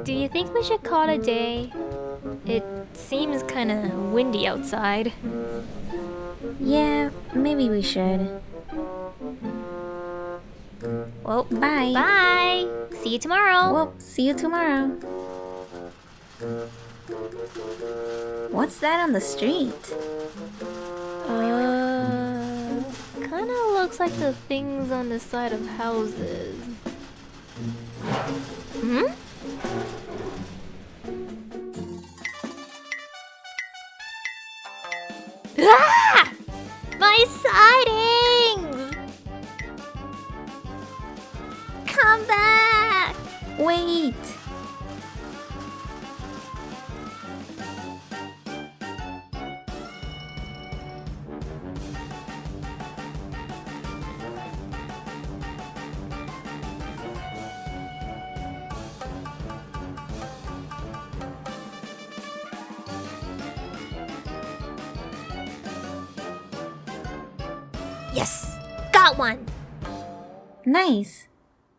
Do you think we should call it a day? It seems kinda windy outside. Yeah, maybe we should. Well, Bye. bye! See you tomorrow! Well, see you tomorrow. What's that on the street? Kinda looks like the things on the side of houses. Hmm? Ah! My sightings! Come back! Wait! Yes! Got one! Nice!